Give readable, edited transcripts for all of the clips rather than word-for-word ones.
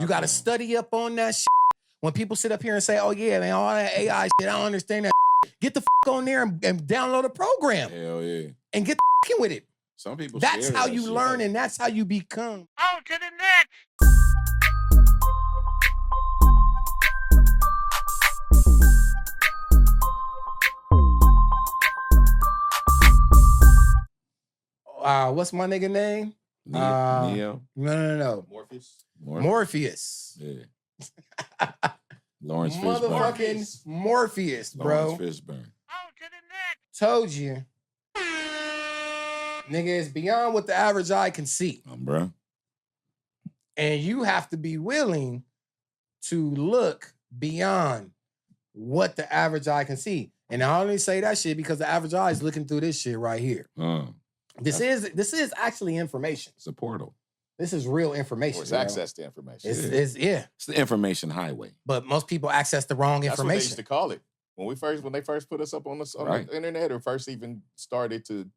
You got to study up on that shit. When people sit up here and say, oh, yeah, man, all that AI shit, I don't understand that shit. Get the fuck on there and download a program. Hell yeah. And get the with it. Some people That's how you learn and that's how you become. On to the next. What's my nigga name? Neo. No. Morpheus. Yeah. Lawrence Fishburne. Motherfucking Morpheus, bro. Lawrence Fishburne. On to the next. Told you. Nigga, it's beyond what the average eye can see. Bro. And you have to be willing to look beyond what the average eye can see. And I only say that shit because the average eye is looking through this shit right here. This is actually information. It's a portal. This is real information. It's access to information. It's the information highway. But most people access the wrong information. That's what they used to call it. When they first put us up on the internet, or first even started to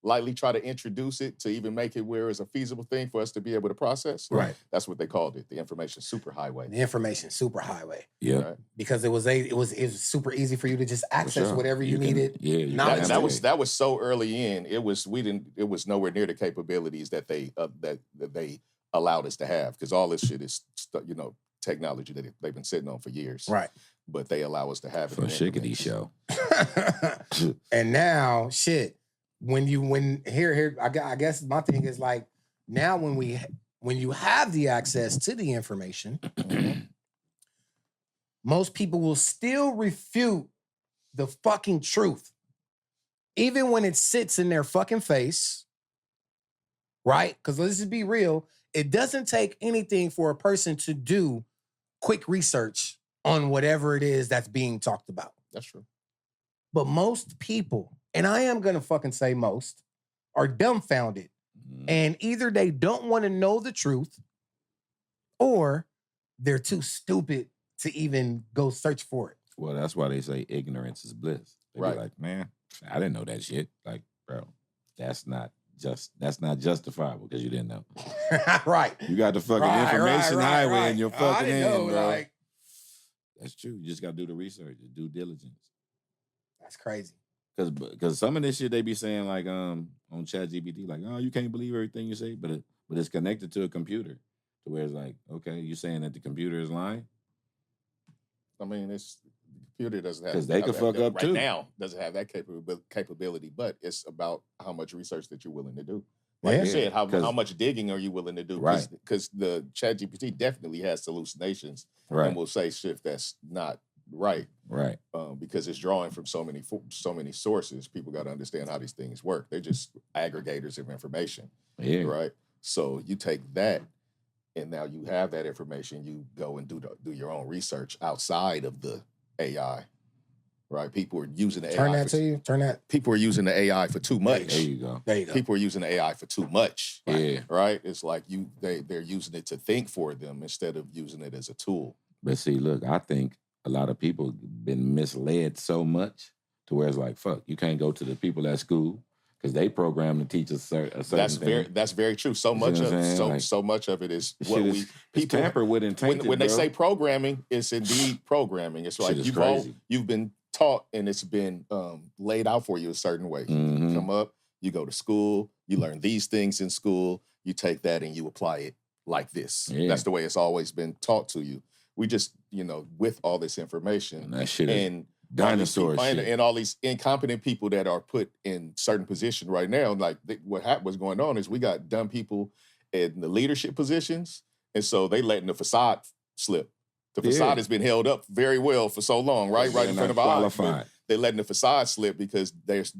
lightly try to introduce it to even make it where it's a feasible thing for us to be able to process. Right. That's what they called it, the information superhighway. The information superhighway. Yeah. Right. Because it was super easy for you to just access whatever you needed. Yeah. That was so early in. It was nowhere near the capabilities that they allowed us to have, because all this shit is technology that they've been sitting on for years. Right. But they allow us to have it. For a shiggity show. And now, shit. I guess my thing is like, now when you have the access to the information, most people will still refute the fucking truth, even when it sits in their fucking face, right? Because let's just be real, it doesn't take anything for a person to do quick research on whatever it is that's being talked about. That's true. But most people, and I am going to fucking say most, are dumbfounded. And either they don't want to know the truth, or they're too stupid to even go search for it. Well, that's why they say ignorance is bliss. They Right. be like, man, I didn't know that shit. Like, bro, that's not justifiable because you didn't know. Right. You got the fucking information highway in your I fucking didn't hand, know, bro. like, That's true. You just got to do the research, the due diligence. that's crazy. Because some of this shit they be saying like on ChatGPT, like, oh, you can't believe everything you say, but it's connected to a computer, to where it's like, okay, you saying that the computer is lying? I mean, the computer doesn't have, because they could fuck up right too. now doesn't have that capability, but it's about how much research that you're willing to do. Like you said, how much digging are you willing to do? Right. Because the ChatGPT definitely has hallucinations, Right. and will say shit that's not right. Right. Because it's drawing from so many sources. People got to understand how these things work. They're just aggregators of information. Yeah. Right. So you take that, and now you have that information. You go and do your own research outside of the AI. Right. People are using the Turn AI. Turn that. People are using the AI for too much. There you go. There you go. People are using the AI for too much. Yeah. Right. It's like they're using it to think for them instead of using it as a tool. But see, look, I think a lot of people been misled so much to where it's like, fuck, you can't go to the people at school because they program to teach us a certain thing. That's very true. So much of it is what people tamper with and tainted, when they say programming, it's indeed programming. It's like you've been taught and it's been laid out for you a certain way. Mm-hmm. You come up, you go to school, you learn these things in school, you take that and you apply it like this. Yeah. That's the way it's always been taught to you. We just, with all this information and that shit and dinosaur shit. And all these incompetent people that are put in certain positions right now, like what's going on is we got dumb people in the leadership positions, and so they letting the facade slip. The facade has been held up very well for so long, right in front of our eyes. They're letting the facade slip because there's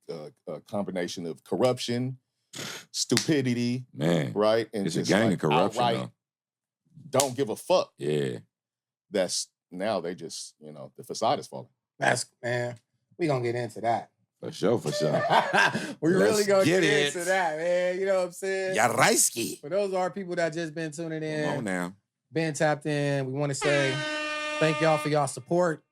a combination of corruption, stupidity, man, right, and it's a gang of corruption. Outright, don't give a fuck. Yeah. That's now they just, the facade is falling. Man, we gonna get into that. For sure. We really gonna get into that, man. You know what I'm saying? Yaraiski. For those are people that just been tuning in. Come on now. Been tapped in. We want to say thank y'all for y'all support.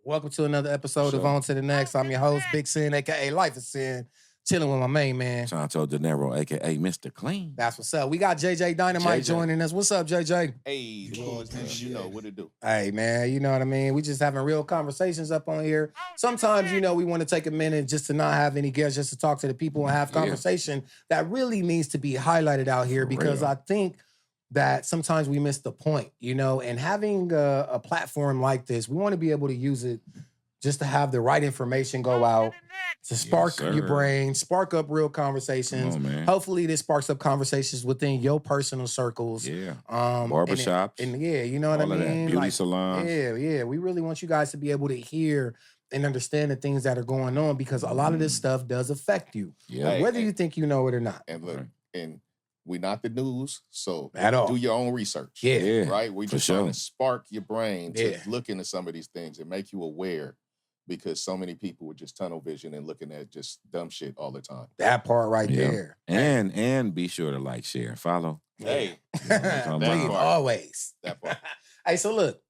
Welcome to another episode of On to the Next. I'm your host, Big Sin, aka Life is Sin. Chilling with my main man. Tonto Dinero, a.k.a. Mr. Clean. That's what's up. We got JJ Dynamite joining us. What's up, JJ? Hey, the coolest thing, you know what to do. Hey, man, you know what I mean? We just having real conversations up on here. Sometimes, you know, we want to take a minute just to not have any guests, just to talk to the people and have conversation that really needs to be highlighted out here because I think that sometimes we miss the point, you know, and having a platform like this, we want to be able to use it just to have the right information go out, to spark your brain, spark up real conversations. Hopefully this sparks up conversations within your personal circles. Yeah. Barbershops. And you know what I mean? Beauty salons. Yeah. We really want you guys to be able to hear and understand the things that are going on because a lot of this stuff does affect you. Yeah. Whether you think you know it or not. And look, and we're not the news, so do your own research. Yeah. Right? We're just trying to spark your brain to look into some of these things and make you aware. Because so many people with just tunnel vision and looking at just dumb shit all the time. That part right there. And be sure to like, share, follow. Hey. Always. That part. Hey, so look.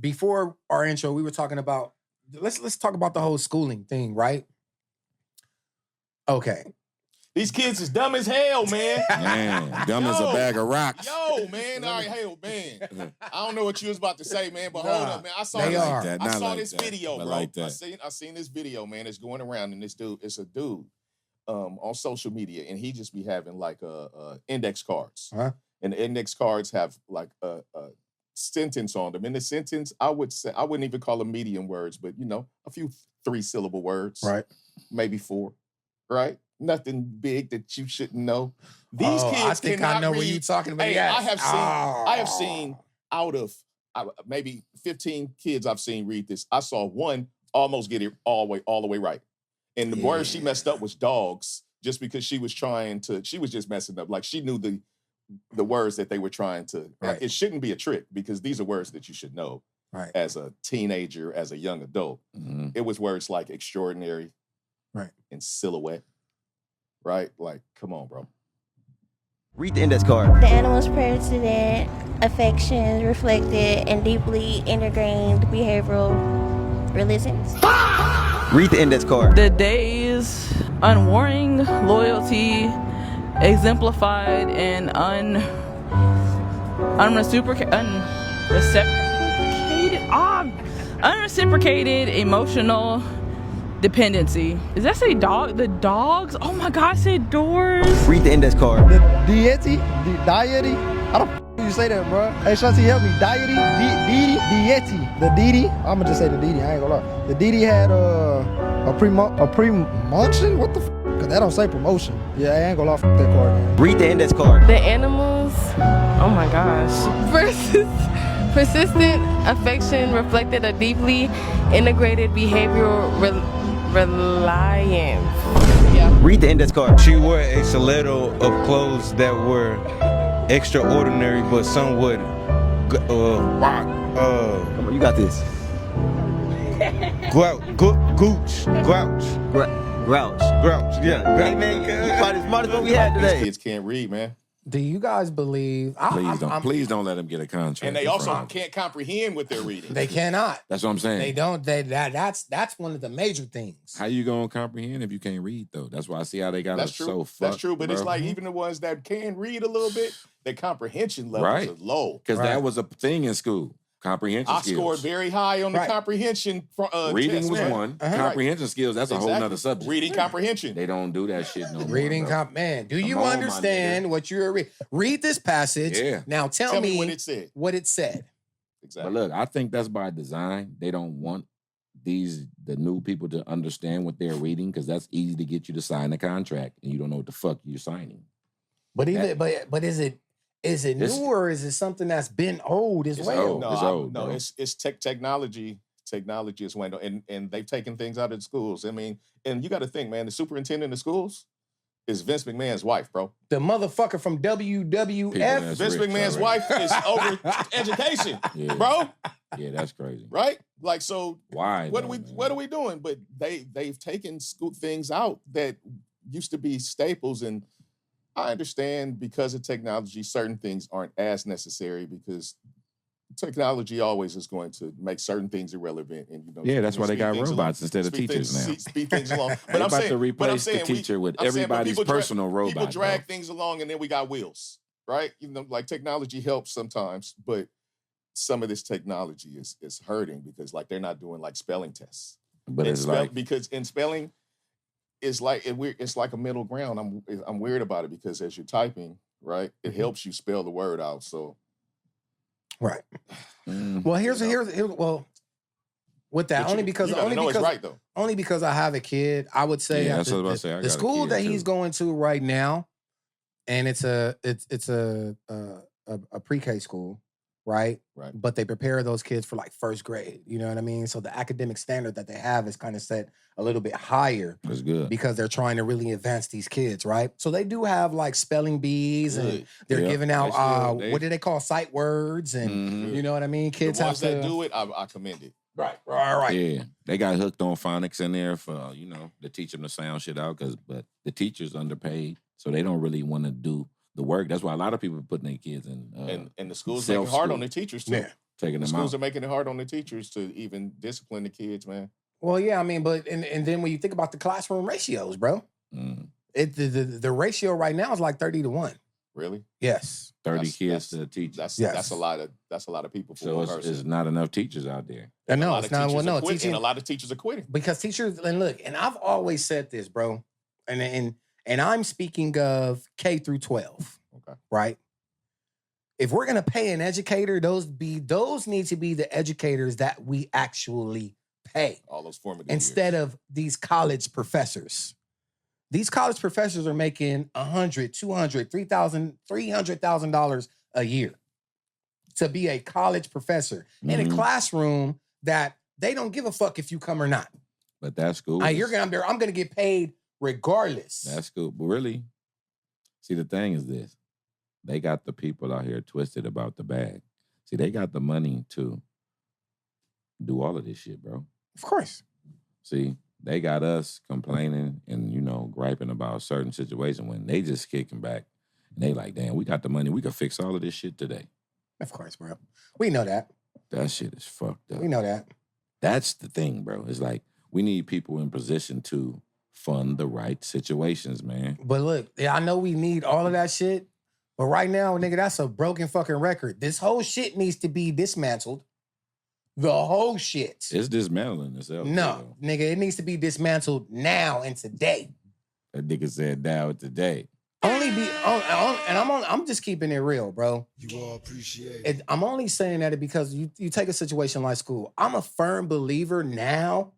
Before our intro, we were talking about, let's talk about the whole schooling thing, right? Okay. These kids is dumb as hell, man. Man, dumb as a bag of rocks. Yo, man. All right, hell, man. I don't know what you was about to say, man, but hold up, man. I saw this video, bro. I seen this video, man. It's going around, and this dude, it's a dude on social media, and he just be having like index cards. Huh? And the index cards have like a sentence on them. In the sentence, I wouldn't even call them medium words, but you know, a few 3-syllable words. Right. Maybe 4. Right? Nothing big that you shouldn't know. These kids I think I know read. what you're talking about. Hey, I have seen out of maybe 15 kids I've seen read this. I saw one almost get it all the way right. And the word she messed up was dogs, just because she was just messing up. Like she knew the words that they were trying to. Right. It shouldn't be a trick because these are words that you should know as a teenager, as a young adult. Mm-hmm. It was words like extraordinary, and silhouette. Right? Like, come on, bro. Read the index card. The animals prior to that, affections reflected in deeply ingrained behavioral religions. Read the index card. The days, unwarring loyalty, exemplified in unreciprocated emotional dependency. Does that say dog? The dogs? Oh my God, I said doors. Read the index card. The deity? How the f you say that, bro? Hey, Shanti, help me. Deity? Deity. The deity? I'ma just say the deity. I ain't gonna lie. The deity had a premontion? What the f? Cause that don't say promotion. Yeah, I ain't gonna lie. F that card, man. Read the index card. The animals? Oh my gosh. Persistent affection reflected a deeply integrated behavioral reliance. Yeah. Read the index card. She wore a stiletto of clothes that were extraordinary, but somewhat you got this. Grouch. Yeah. Hey man, you probably the smartest one we had today. These kids can't read, man. Do you guys believe? Please don't let them get a contract. And they also can't comprehend what they're reading. They cannot. That's what I'm saying. They don't. That's one of the major things. How you gonna comprehend if you can't read though? That's why I see how they got us so fucked. That's true, but bro. It's like even the ones that can read a little bit, their comprehension levels are low. Because that was a thing in school. Comprehension skills. I scored very high on the comprehension reading test, was one. Comprehension skills, that's a whole nother subject. Reading comprehension. They don't do that shit no more. Reading man. Do you understand what you're reading? Read this passage. Yeah. Now tell me what it said. But Exactly. look, I think that's by design. They don't want the new people to understand what they're reading because that's easy to get you to sign a contract and you don't know what the fuck you're signing. But is it new or is it something that's been old as well? No, it's technology. Technology is window, and they've taken things out of the schools. I mean, and you got to think, man, the superintendent of schools is Vince McMahon's wife, bro. The motherfucker from WWF. Vince McMahon's wife is over education, bro. Yeah, that's crazy. Right? Like, so why? What are we doing? But they've taken school things out that used to be staples, and I understand because of technology, certain things aren't as necessary because technology always is going to make certain things irrelevant, and Yeah, that's why they got robots instead of teachers now. Speed things along. But They're I'm about saying, to replace the teacher with everybody's personal robot. People drag things along, and then we got wheels, right? Like technology helps sometimes, but some of this technology is hurting because like they're not doing like spelling tests. But it's like because in spelling, it's like a middle ground. I'm weird about it because as you're typing, right, it helps you spell the word out. So, right. Well, here's well, with that only because it's right though. Only because I have a kid, I would say that's what I was about to say. I got the a school kid that too. he's going to right now, and it's a pre-K school. Right. But they prepare those kids for like first grade. You know what I mean? So the academic standard that they have is kind of set a little bit higher. That's good. Because they're trying to really advance these kids, right? So they do have like spelling bees and they're giving out, what do they call sight words? And you know what I mean? Kids the ones have to that do it, I commend it. Right. Yeah. They got hooked on phonics in there for, to teach them to sound shit out but the teacher's underpaid. So they don't really want to do the work. That's why a lot of people are putting their kids in. And the schools making it hard on the teachers too. Yeah. Taking them schools out. are making it hard on the teachers to even discipline the kids, man. Well, yeah, I mean, but and then when you think about the classroom ratios, bro, the ratio right now is like 30-1. Really? Yes. 30 kids to teach. That's a lot of people for one person. It's not enough teachers out there. No, it's not. Well, no, teaching. And a lot of teachers are quitting because teachers. And look, and I've always said this, bro, and I'm speaking of K through 12. Okay. Right. If we're gonna pay an educator, those need to be the educators that we actually pay. All those formative instead of these college professors. These college professors are making $100,000, $200,000, $300,000, $300,000 a year to be a college professor in a classroom that they don't give a fuck if you come or not. But that's cool. I'm gonna get paid regardless. That's cool. But really, see, the thing is this. They got the people out here twisted about the bag. See, they got the money to do all of this shit, bro. Of course. See, they got us complaining and, griping about certain situations when they just kicking back. And they like, damn, we got the money. We could fix all of this shit today. Of course, bro. We know that. That shit is fucked up. We know that. That's the thing, bro. It's like we need people in position to fund the right situations, man. But look, I know we need all of that shit. But right now, nigga, that's a broken fucking record. This whole shit needs to be dismantled. The whole shit. It's dismantling itself. No, nigga, it needs to be dismantled now and today. That nigga said now and today. I'm just keeping it real, bro. You all appreciate it. I'm only saying that because you take a situation like school. I'm a firm believer now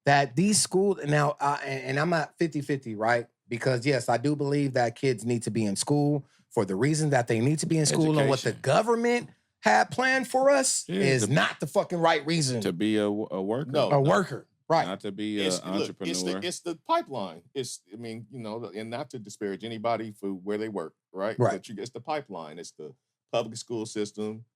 that these schools, now, and I'm at 50-50, right? Because yes, I do believe that kids need to be in school for the reason that they need to be in school, and what the government had planned for us is not the fucking right reason. To be a worker. No, a worker. Right. Not to be an entrepreneur. It's the pipeline. And not to disparage anybody for where they work, right? Right. But it's the pipeline. It's the public school system,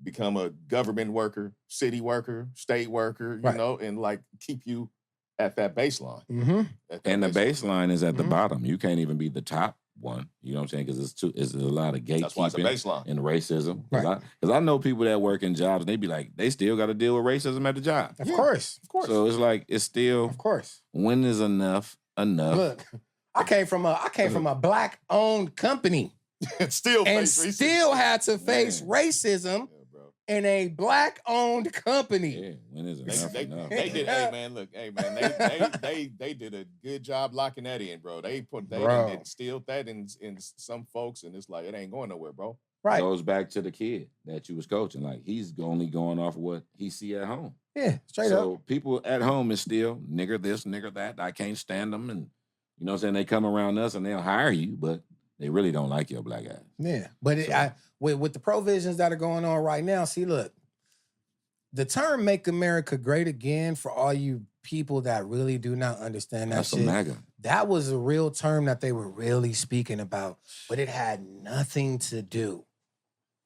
become a government worker, city worker, state worker, and like keep you at that baseline. Mm-hmm. And the baseline is at the bottom. You can't even be the top one. You know what I'm saying? Because it's a lot of gatekeeping. That's why it's a baseline. And racism. Right. Because I know people that work in jobs, and they be like, they still got to deal with racism at the job. Of course. So it's like, it's still, of course. When is enough? Look, I came from a black-owned company. still had to face racism in a black-owned company. Yeah, when is enough? They did. Hey man, they did a good job locking that in, bro. They instilled that in some folks, and it's like it ain't going nowhere, bro. Right. It goes back to the kid that you was coaching. Like he's only going off what he see at home. Yeah, straight up. So people at home is still nigger this, nigger that. I can't stand them, and you know what I'm saying. They come around us and they'll hire you, but they really don't like your black ass. Yeah, but with the provisions that are going on right now, see, look, the term "Make America Great Again" for all you people that really do not understand that That's shit. a MAGA. That was a real term that they were really speaking about, but it had nothing to do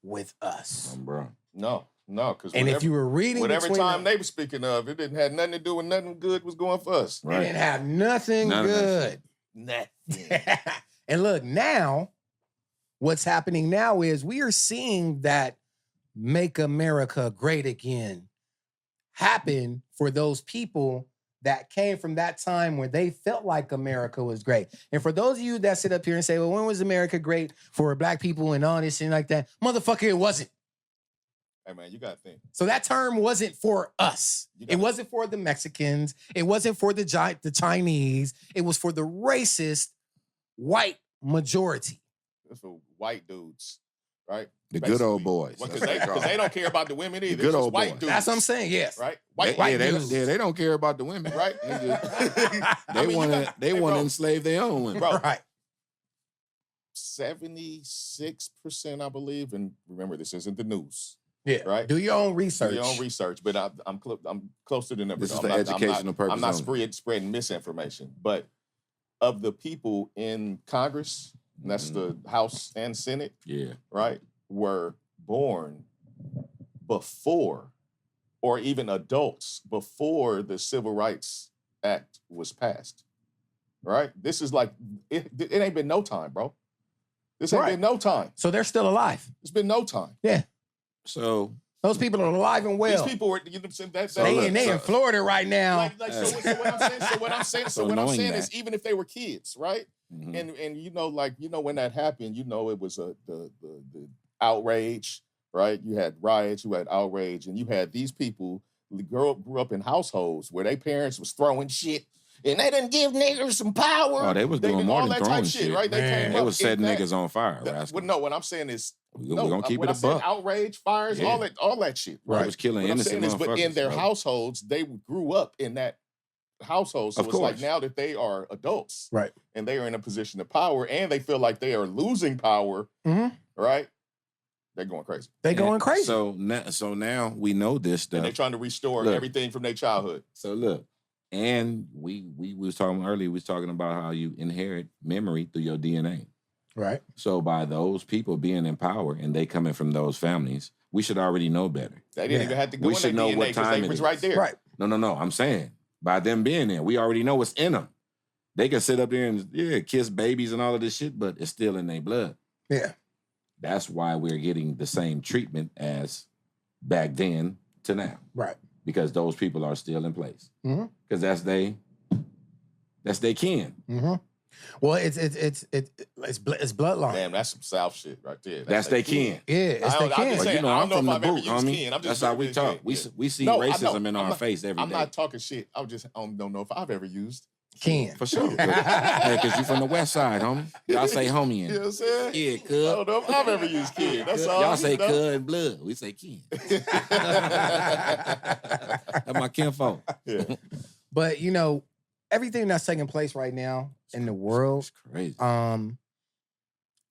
with us, bro. No, because if you were reading whatever time they were speaking of, it didn't have nothing to do with nothing good was going for us. Right. It didn't have nothing good. Nothing. And look, now, what's happening now is we are seeing that Make America Great Again happen for those people that came from that time where they felt like America was great. And for those of you that sit up here and say, well, when was America great for black people and all this and like that? Motherfucker, it wasn't. Hey, man, you got to think. So that term wasn't for us. It wasn't for the Mexicans. It wasn't for the Chinese. It was for the racist white majority. It's for white dudes, right? The good old boys. Because they don't care about the women either. The good old white boys. dudes. That's what I'm saying, yes. Right? They don't care about the women. Right? They want to enslave their own women. Bro, right. 76%, I believe, and remember, this isn't the news. Yeah. Right? Do your own research. Do your own research, but I'm close to the number. This is for educational purposes. I'm not spreading misinformation, but of the people in Congress, and that's the House and Senate, right, were born before, or even adults before the Civil Rights Act was passed, right? This is like, it ain't been no time, bro. This ain't been no time. So they're still alive. It's been no time. Yeah. So those people are alive and well. These people were, you know what I'm they saying? in Florida right now. So what I'm saying is, even if they were kids, right? Mm-hmm. And you know, when that happened, you know, it was the outrage, right? You had riots, you had outrage, and you had these people grew up in households where their parents was throwing shit. And they didn't give niggas some power. Oh, they was doing more than throwing shit. Right? They was setting niggas on fire. No, what I'm saying is, we're gonna keep it a buck. Outrage, fires, all that shit. Right. It was killing innocent motherfuckers. But in their households, they grew up in that household. So it's like now that they are adults, right, and they are in a position of power, and they feel like they are losing power, right? They're going crazy. They going crazy. So now we know this stuff. And they're trying to restore everything from their childhood. So look. And we was talking earlier, we was talking about how you inherit memory through your DNA. Right. So by those people being in power and they coming from those families, we should already know better. They didn't even have to go in their DNA because they was right there. Right. No. I'm saying by them being there, we already know what's in them. They can sit up there and kiss babies and all of this shit, but it's still in their blood. Yeah. That's why we're getting the same treatment as back then to now. Right. Because those people are still in place. Mm-hmm. Because that's they kin. Mm-hmm. Well, it's bloodline. Damn, that's some South shit right there. That's they kin. Yeah, it's they kin. Saying, you know, I'm from the boot, homie. That's how we talk. We see racism in our face every day. I'm not talking shit. I don't know if I've ever used kin. For sure. Hey, because you from the west side, homie. Y'all say homie. You know what I'm saying? Yeah, cuz. I don't know if I've ever used kin. That's all. Y'all say cuz and blood. We say kin. That's my kinfolk. Yeah. But, you know, everything that's taking place right now in the world, crazy.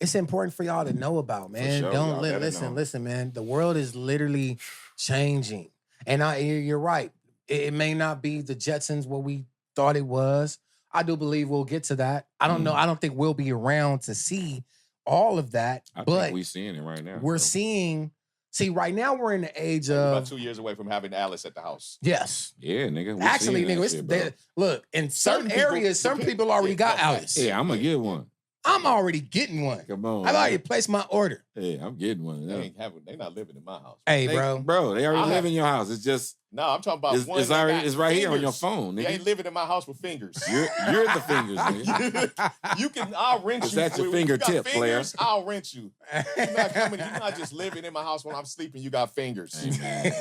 It's important for y'all to know about, man. Sure, Don't listen, man. The world is literally changing. And you're right. It may not be the Jetsons what we thought it was. I do believe we'll get to that. I don't know. I don't think we'll be around to see all of that. I but think we're seeing it right now. We're seeing. See, right now we're in the age of about 2 years away from having Alice at the house. Yes. Yeah, nigga. Actually, nigga, look, in certain areas, some people already got Alice. Yeah, I'm gonna get one. I'm already getting one. Come on. I've already placed my order. Yeah, I'm getting one. They not living in my house. Hey, Bro, they already live in your house. It's just no. I'm talking about one. It's right here on your phone. Nigga. They ain't living in my house with fingers. You're the fingers, nigga. I'll rent you. Is that your fingertip, player? I'll rent you. You're not coming. You're not just living in my house when I'm sleeping. You got fingers. Hey, man.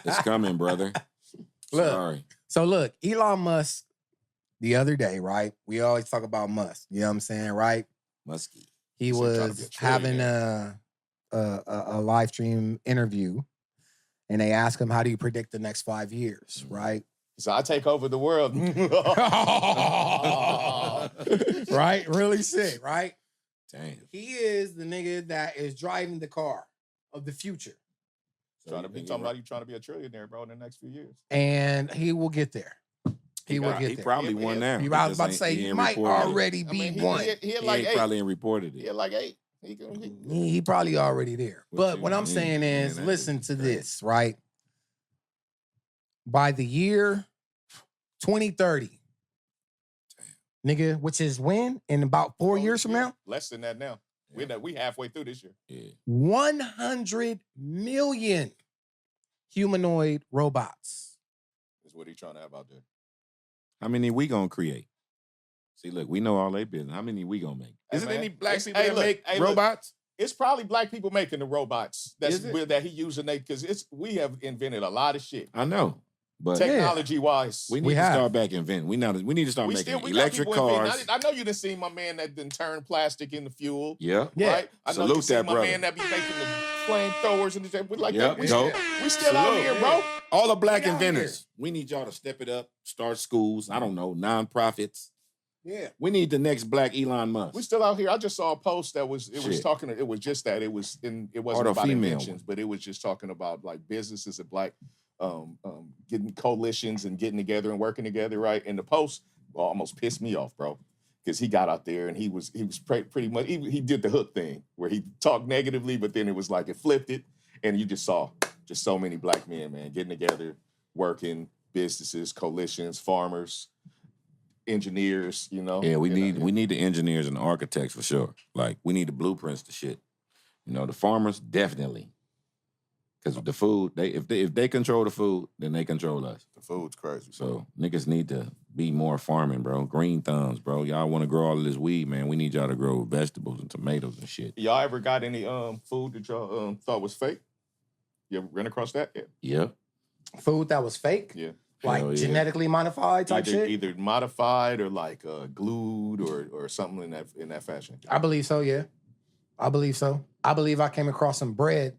It's coming, brother. Sorry. So look, Elon Musk. The other day, right? We always talk about Musk. You know what I'm saying, right? Musky. He was having a live stream interview, and they asked him, "How do you predict the next 5 years?" Right? So I take over the world. Right? Really sick, right? Damn. He is the nigga that is driving the car of the future. Talking about you trying to be a trillionaire, bro, in the next few years. And he will get there. He probably won now. I was about to say he might already be one. He probably ain't reported it. He had like 8. He probably already there. But what I'm saying is, listen to this, right? By the year 2030, nigga, which is when? In about 4 years from now? Less than that now. We halfway through this year. Yeah. 100 million humanoid robots. Is what he's trying to have out there. How many we gonna create? See, look, we know all they business. How many we gonna make? Is it any black people that make robots? It's probably black people making the robots. That he using because we have invented a lot of shit. I know. But technology wise, we need to start back inventing. We need to start making electric cars. I know you done seen my man that done turned plastic into fuel. Yeah. Right? I know you seen my brother. man that be making the flamethrowers and the like yep. that. We still out here, bro. All the black inventors. We need y'all to step it up, start schools, I don't know, nonprofits. Yeah. We need the next black Elon Musk. We still out here. I just saw a post that was talking. It was just that it wasn't about inventions, but it was just talking about like businesses and black getting coalitions and getting together and working together, right? And the post almost pissed me off, bro, because he got out there and he was pretty much he did the hook thing where he talked negatively, but then it was like it flipped it, and you just saw just so many black men, man, getting together, working, businesses, coalitions, farmers, engineers, you know. Yeah, we need the engineers and the architects for sure. Like we need the blueprints to shit. You know, the farmers definitely. Because the food, if they control the food, then they control us. The food's crazy. So niggas need to be more farming, bro. Green thumbs, bro. Y'all want to grow all of this weed, man. We need y'all to grow vegetables and tomatoes and shit. Y'all ever got any food that y'all thought was fake? You ever ran across that? Yeah. Food that was fake? Yeah. Like genetically modified type shit? Either modified or like glued or something in that fashion. I believe so, yeah. I believe so. I believe I came across some bread.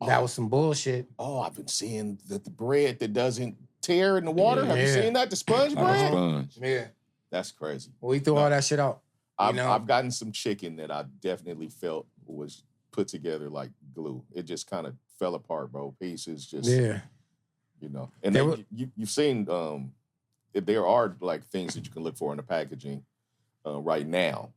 That was some bullshit. Oh, I've been seeing the bread that doesn't tear in the water. Have you seen that? The sponge bread? Sponge. Yeah. That's crazy. We threw all that shit out. I've gotten some chicken that I definitely felt was put together like glue. It just kind of fell apart, bro. Pieces just, you know. And then you've seen, there are like things that you can look for in the packaging right now.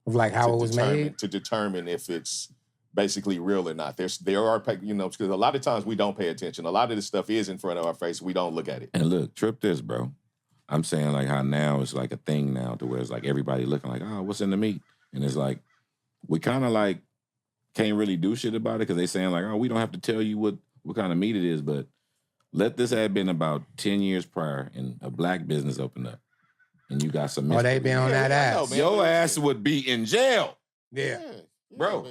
Like how it was made? To determine if it's basically real or not. There are, you know, because a lot of times we don't pay attention. A lot of this stuff is in front of our face. We don't look at it. And look, trip this, bro. I'm saying like how now it's like a thing now to where it's like everybody looking like, oh, what's in the meat? And it's like, we kind of like can't really do shit about it because they saying like, oh, we don't have to tell you what kind of meat it is. But let this have been about 10 years prior and a black business opened up. And you got some... Oh, they been on that ass. Know, your ass would be in jail. Yeah. Bro.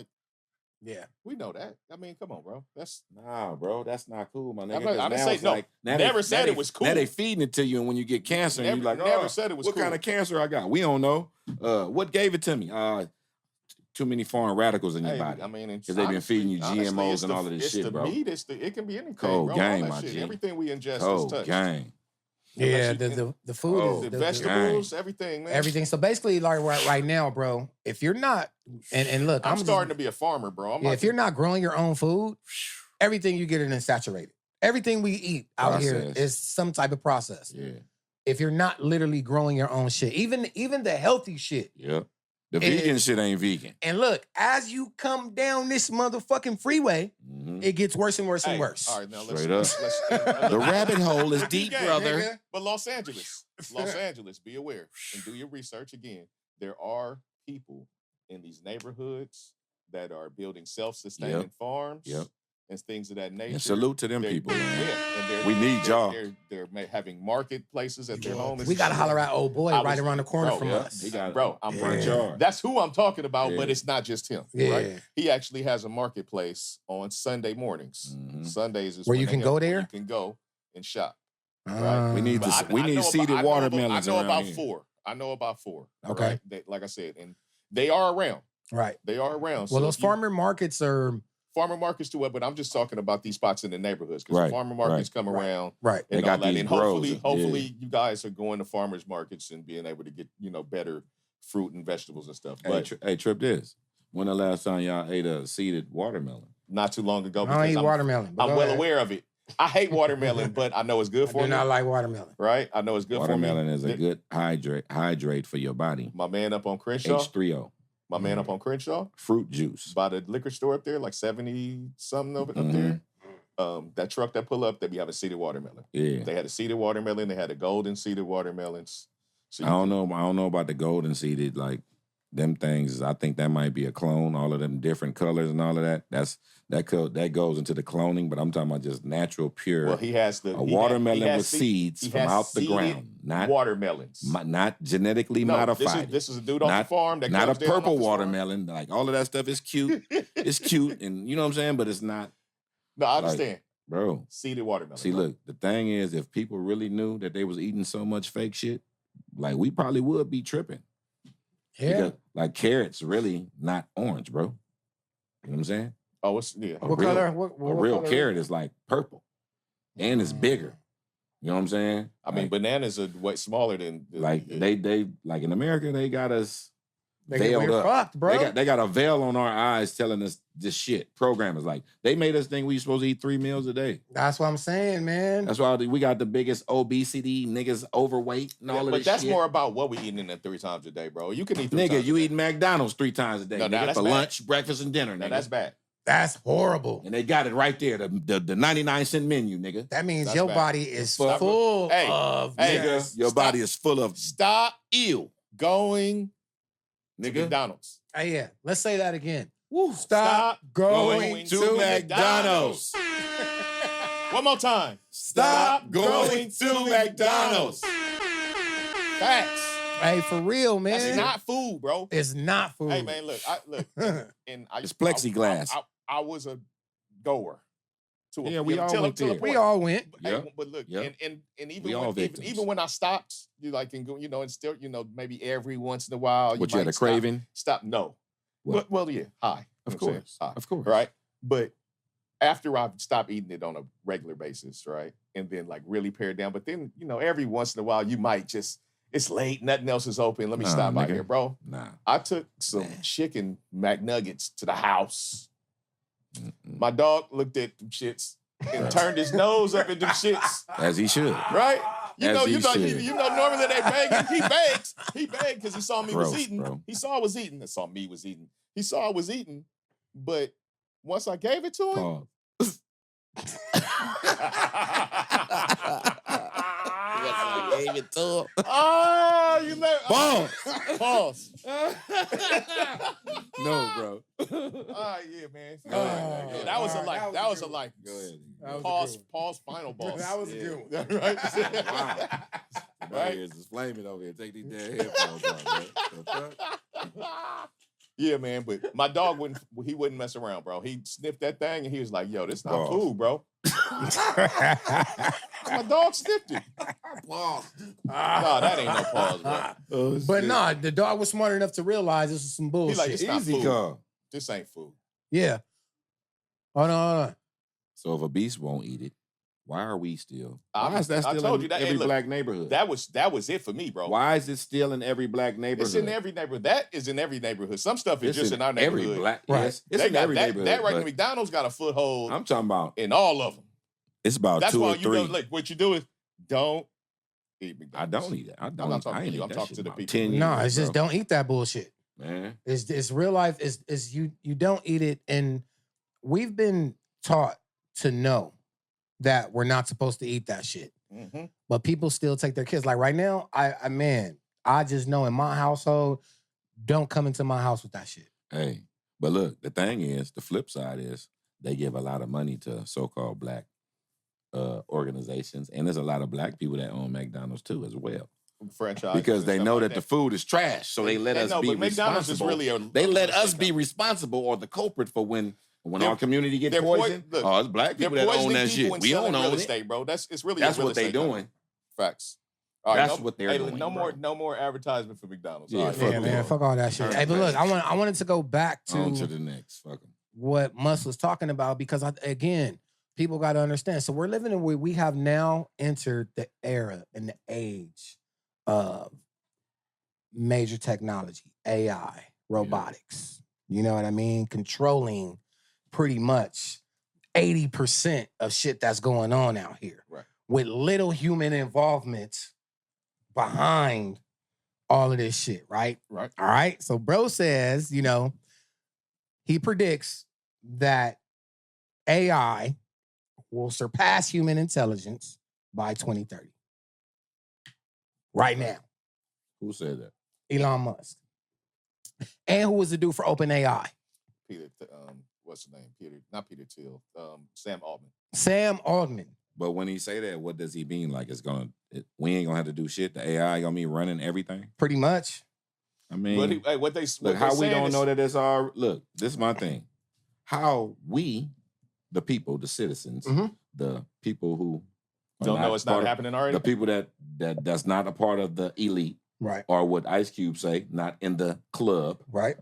Yeah. We know that. I mean, come on, bro. Nah, bro. That's not cool, my nigga. I didn't say no. Like, never said it was cool. Now they feeding it to you, and when you get cancer, and you like, never said it was what cool. kind of cancer I got? We don't know. What gave it to me? Too many foreign radicals in your body. I mean, because they've been feeding you GMOs and all of this shit, bro. Meat, it can be anything, cold bro. game, my G. Everything we ingest cold is touched. Game. Yeah, the food, the vegetables, everything, man. Everything. So basically, like right now, bro, if you're not, and look, I'm starting to be a farmer, bro. If you're not growing your own food, everything you get is saturated. Everything we eat out here is some type of process. Yeah. If you're not literally growing your own shit, even the healthy shit. Yep. The vegan shit ain't vegan. And look, as you come down this motherfucking freeway, it gets worse and worse and worse. All right, now Straight up. The rabbit hole is deep, brother. But Los Angeles, be aware and do your research again. There are people in these neighborhoods that are building self-sustaining farms and things of that nature. And salute to them people, man. Yeah, and we need y'all. They're having marketplaces at their homes. We got to holler at old boy right around the corner from us. I'm right. That's who I'm talking about, but it's not just him. Yeah. Right? He actually has a marketplace on Sunday mornings. Sundays is where you can go there? You can go and shop. Right? We need seeded watermelons around here. I know about four. Okay. Right? Like I said, and they are around. Right. They are around. Well, those farmer markets are... Farmer markets too, but I'm just talking about these spots in the neighborhoods because farmer markets come around, right? And they got these and hopefully, you guys are going to farmers markets and being able to get better fruit and vegetables and stuff. But hey, trip this. When the last time y'all ate a seeded watermelon? Not too long ago. I don't eat watermelon. I'm well aware of it. I hate watermelon, but I know it's good for me. I do not like watermelon. Right? I know it's good for me. Watermelon is a good hydrate for your body. My man up on Crenshaw. H3O. My man up on Crenshaw. Fruit juice. By the liquor store up there, like 70-something up there. That truck that pull up, they be having seeded watermelon. Yeah. They had a seeded watermelon. They had a golden seeded watermelons. So I don't know about the golden seeded. Like, them things, I think that might be a clone. All of them different colors and all of that. That goes into the cloning. But I'm talking about just natural, pure. Well, he has a watermelon with seeds from out the ground, not watermelons, not genetically modified. This is a dude off the farm that not a comes down purple off his watermelon. Like all of that stuff is cute. It's cute, and you know what I'm saying. But it's not. No, I understand, bro. Seeded watermelon. See, look, the thing is, if people really knew that they was eating so much fake shit, like we probably would be tripping. Yeah. Because, like carrots really not orange, bro. You know what I'm saying? Oh, it's yeah. What color? A real carrot is like purple. And it's bigger. You know what I'm saying? I mean, bananas are way smaller than like they like in America, they got us veiled we're up. fucked, bro. They got a veil on our eyes telling us this shit. Programmers like they made us think we supposed to eat 3 meals a day. That's what I'm saying, man. That's why we got the biggest obesity, niggas overweight and all of this shit. But that's more about what we eating at 3 times a day, bro. You can eat 3 nigga, times you eat McDonald's 3 times a day. No, nigga, that's for bad. lunch, breakfast, and dinner. No, Nigga. that's bad. That's horrible. And they got it right there, the 99-cent menu, nigga. That means That's your bad. body is Stop. full Hey, of Nigga, your body is full of Stop ill. going to Nigga. McDonald's. Hey, yeah, let's say that again. Woo, Stop going to McDonald's. One more time. Stop going to McDonald's. Facts. Hey, for real, man. That's not food, bro. It's not food. Hey, man, look, and It's plexiglass. I was a goer. To Yeah, we all went there. We all went. Yep. But look, Yep. and We all victims. even when I stopped, you like and go, and still, maybe every once in a while, What, you had might a craving? Stop. No. What? Well, yeah. High. Of You know what I'm saying? course. High. Of course. Right. But after I stopped eating it on a regular basis, right, and then like really pared down, but then every once in a while you might just. It's late, nothing else is open. Let me stop by nigga. here, bro. Nah. I took some chicken McNuggets to the house. My dog looked at them shits and turned his nose up at them shits. As he should. Right? As he should. Normally they begging. He begged. He begged because he saw me was Gross, eating. bro. He saw I was eating. He saw me was eating. He saw I was eating. But once I gave it to him, Pause. I gave it to him. oh, you let Pause. No, bro. Oh yeah, man. Go ahead. Yeah, that was a like. That was a like. Go ahead. Pause. Final boss. That was a good one. Right. My ears is flaming over here. Take these damn headphones off, man. The fuck? Yeah, man. But my dog wouldn't mess around, bro. He sniffed that thing and he was like, "Yo, this not food, bro." My dog sniffed it. Pause. No, that ain't no pause, bro. But nah, the dog was smart enough to realize this was some bullshit. He like, it's not Easy food. come. This ain't food. Yeah. Hold on. So if a beast won't eat it, why are we still? I Why is that still told in you that. Hey, every look, black neighborhood? That was it for me, bro. Why is it still in every black neighborhood? It's in every neighborhood. That is in every neighborhood. Some stuff is It's just in our neighborhood. Every black, Right. yes, it's They in got every neighborhood. that right. but McDonald's got a foothold I'm talking about. in all of them. It's about That's 2 why or 3. look, what you do is don't eat I McDonald's. don't eat it. I I'm don't. not talking I to ain't you. eat I'm that talking shit to the about people. 10 years, No, it's just bro. don't eat that bullshit. Man. It's real life. Is you don't eat it, and we've been taught to know that we're not supposed to eat that shit. Mm-hmm. But people still take their kids. Like right now, I just know in my household, don't come into my house with that shit. Hey, but look, the thing is, the flip side is they give a lot of money to so-called black organizations, and there's a lot of black people that own McDonald's too as well. Franchise Because they know that the food is trash, so they let us be but McDonald's is responsible. really They let us be responsible or the culprit for when our community get poisoned. Look, Oh, it's black people that own that shit. We don't own real it. estate, bro. That's really That's a real what they estate doing. company. Facts. All right, That's what they're doing, No bro. more advertisement for McDonald's. Yeah, All right, fuck Yeah, them. man, fuck all that shit. Hey, but look, I wanted to go back On to to the next. Fuck 'em. what Mus was talking about because again, people got to understand. So we're living in where we have now entered the era and the age of major technology, AI, robotics. You know what I mean? Controlling pretty much 80% of shit that's going on out here. Right. With little human involvement behind all of this shit, right? Right. All right. So bro says, he predicts that AI will surpass human intelligence by 2030. Right now. Who said that? Elon Musk. And who was the dude for OpenAI? Peter, what's his name? Not Peter Thiel. Sam Altman. Sam Altman. But when he say that, what does he mean? Like we ain't gonna have to do shit. The AI gonna be running everything. Pretty much. I mean, what they look, how we don't know that it's our look. This is my thing. How we, the people, the citizens, the people who don't know it's not happening already. The people that's not a part of the elite, right? Or what Ice Cube say, not in the club, right?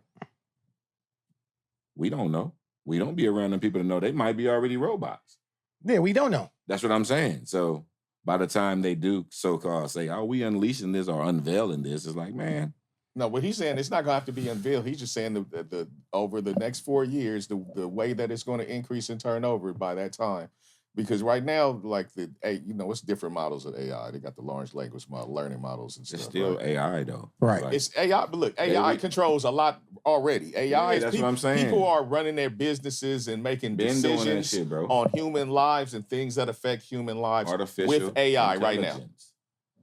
We don't know. We don't be around them people to know they might be already robots. Yeah, we don't know. That's what I'm saying. So by the time they do so-called say, "Oh, we unleashing this or unveiling this," it's like, man. No, what he's saying, it's not gonna have to be unveiled. He's just saying the over the next 4 years, the way that it's going to increase in turnover by that time. Because right now, like it's different models of AI. They got the large language model, learning models and stuff. It's still right? AI though, right? Like, it's AI, but look, AI controls a lot already. AI, that's what I'm saying. People are running their businesses and making decisions doing that shit, bro. on human lives and things that affect human lives Artificial with AI right now.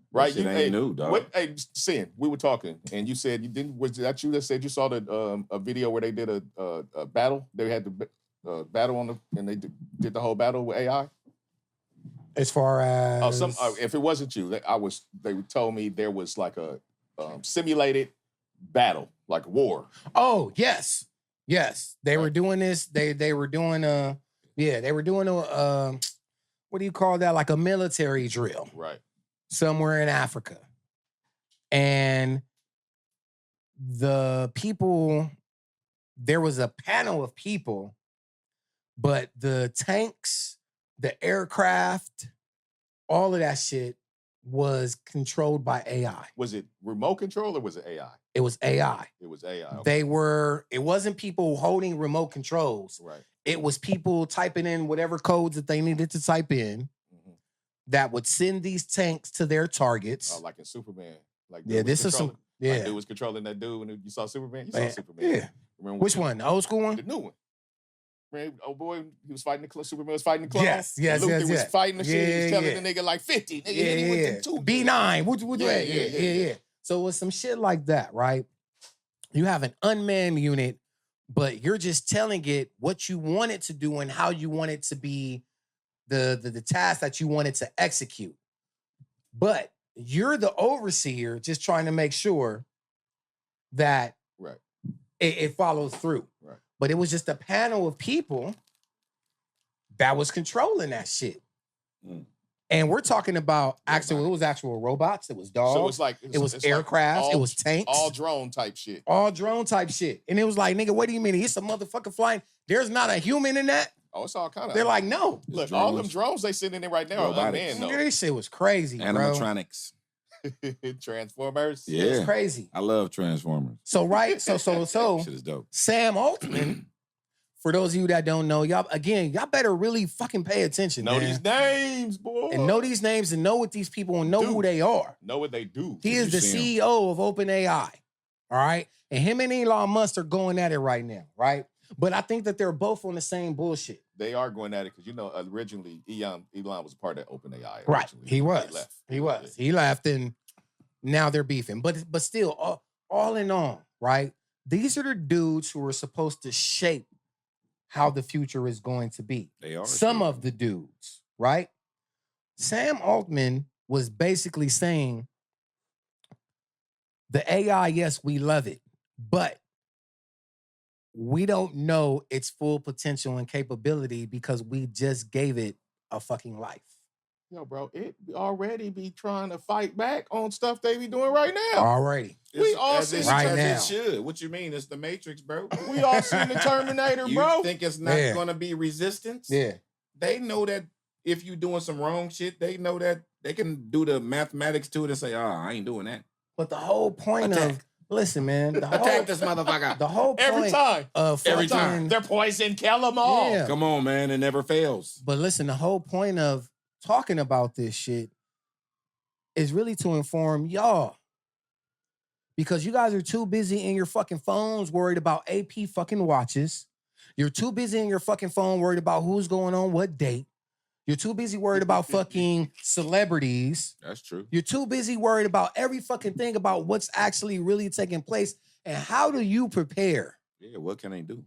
Right, you ain't new, dog. Sin, we were talking, and you said you didn't. Was that you that said you saw a video where they did a battle? They had the battle and they did the whole battle with AI. As far as if it wasn't you, they told me there was like a simulated battle, like war. Oh yes, they were doing this. They were doing they were doing a what do you call that? Like a military drill, right? Somewhere in Africa. And the people, there was a panel of people, but the tanks, the aircraft, all of that shit was controlled by AI. Was it remote control or was it AI? It was AI. It was AI. Okay. It wasn't people holding remote controls. Right. It was people typing in whatever codes that they needed to type in. That would send these tanks to their targets. Like in Superman. Like this is some. Yeah, like dude was controlling that dude when you saw Superman. You saw Superman. Yeah. Remember which one? The old school one? The new one. Man, old boy, he was fighting the clone. Superman was fighting the clone. Yes. Luther was fighting the shit. He was telling the nigga like 50. Nigga, he went to 2. B9. Yeah. So it was some shit like that, right? You have an unmanned unit, but you're just telling it what you want it to do and how you want it to be. The task that you wanted to execute. But you're the overseer just trying to make sure that it follows through. Right. But it was just a panel of people that was controlling that shit. And we're talking about it was actual robots, it was dogs, so it's like it was aircraft, like it was tanks. All drone type shit. And it was like, nigga, what do you mean? It's a motherfucker flying. There's not a human in that. Oh, it's all kind of. They're like, no. Look, all them drones they sitting in there right now are unmanned, though. This shit was crazy, Animatronics. Transformers. Yeah. It's crazy. I love Transformers. So shit is dope. Sam Altman, for those of you that don't know, y'all better really fucking pay attention. Know these names, boy. And know these names and know what these people and know who they are. Know what they do. He is the CEO of OpenAI. All right. And him and Elon Musk are going at it right now, right? But I think that they're both on the same bullshit. They are going at it because, originally Elon was a part of OpenAI. Right. He was. He left and now they're beefing. But still, all in all, right? These are the dudes who are supposed to shape how the future is going to be. They are. Some of the dudes, right? Sam Altman was basically saying, the AI, yes, we love it, but we don't know its full potential and capability because we just gave it a fucking life. Yo, bro, it already be trying to fight back on stuff they be doing right now. Already. We all see right now. It should. What you mean? It's the Matrix, bro. We all seen the Terminator, bro. You think it's not going to be resistance? Yeah. They know that if you doing some wrong shit, they know that they can do the mathematics to it and say, I ain't doing that. But the whole point listen, man. Attack this motherfucker. The whole point every time. Every time. They're poison, kill them all. Yeah. Come on, man. It never fails. But listen, the whole point of talking about this shit is really to inform y'all. Because you guys are too busy in your fucking phones worried about AP fucking watches. You're too busy in your fucking phone worried about who's going on what date. You're too busy worried about fucking celebrities. That's true. You're too busy worried about every fucking thing about what's actually really taking place. And how do you prepare? Yeah, what can they do?